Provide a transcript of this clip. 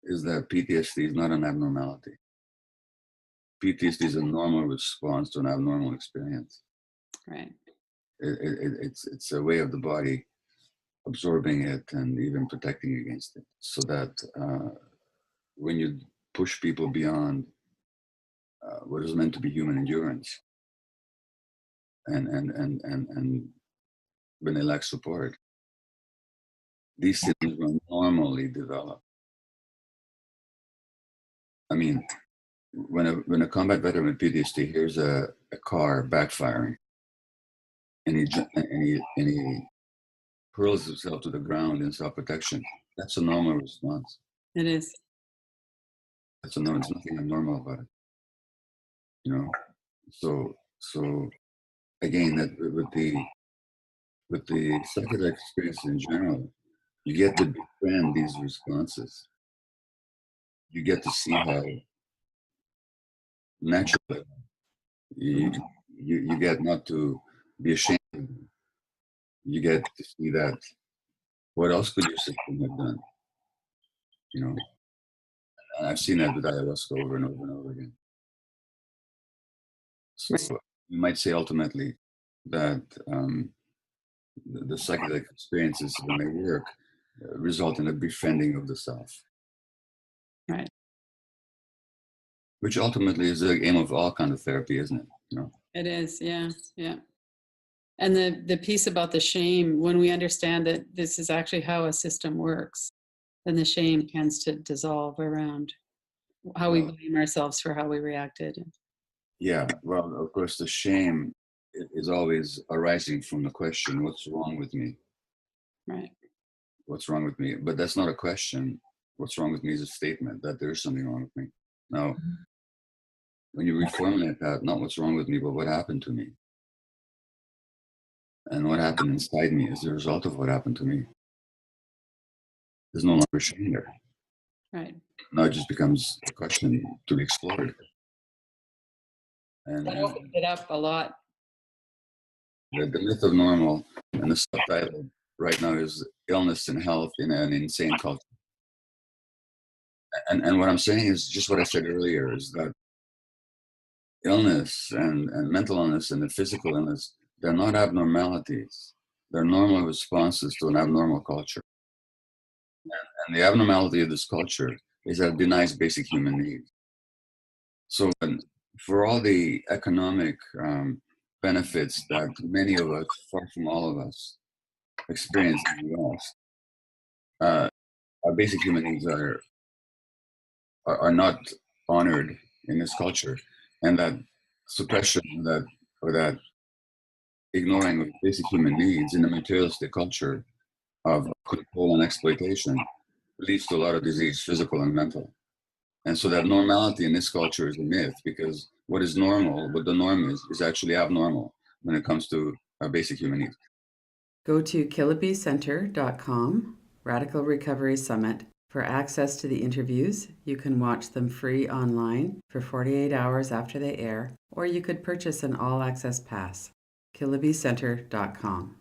is that PTSD is not an abnormality. PTSD is a normal response to an abnormal experience. Right. It's a way of the body absorbing it and even protecting against it, so that when you push people beyond what is meant to be human endurance, and when they lack support, these symptoms will normally develop. I mean, when a combat veteran with PTSD hears a car backfiring, and he hurls himself to the ground in self-protection, that's a normal response. It is. That's a normal. There's nothing abnormal about it, you know. So again, that with the psychedelic experience in general, you get to befriend these responses. You get to see how naturally you you get not to be ashamed of them. You get to see that what else could your system have done, you know. And I've seen that with ayahuasca over and over and over again. So Right. you might say ultimately that the psychedelic experiences when they work result in a befriending of the self, Right. which ultimately is the aim of all kind of therapy, isn't it? You know. It is. Yeah. Yeah. And the piece about the shame, when we understand that this is actually how a system works, then the shame tends to dissolve around how we Well, blame ourselves for how we reacted. yeah. Well, of course, the shame is always arising from the question, "What's wrong with me? Right. What's wrong with me?" But that's not a question. What's wrong with me is a statement that there is something wrong with me. Now, when you reformulate that, not what's wrong with me, but what happened to me, and what happened inside me as a result of what happened to me, there's no longer shame there. Right. Now it just becomes a question to be explored. That And opens it up a lot. the myth of normal, and the subtitle right now is illness and health in an insane culture. And what I'm saying is just what I said earlier, is that illness and mental illness and the physical illness, they're not abnormalities. They're normal responses to an abnormal culture. And the abnormality of this culture is that it denies basic human needs. So for all the economic benefits that many of us, far from all of us, experience in the West, our basic human needs are not honored in this culture, and that suppression, that ignoring of basic human needs in a materialistic culture of control and exploitation leads to a lot of disease, physical and mental. And so that normality in this culture is a myth, because what is normal, what the norm is actually abnormal when it comes to our basic human needs. Go to KillabCenter.com, Radical Recovery Summit, for access to the interviews. You can watch them free online for 48 hours after they air, or you could purchase an all-access pass. KillabCenter.com.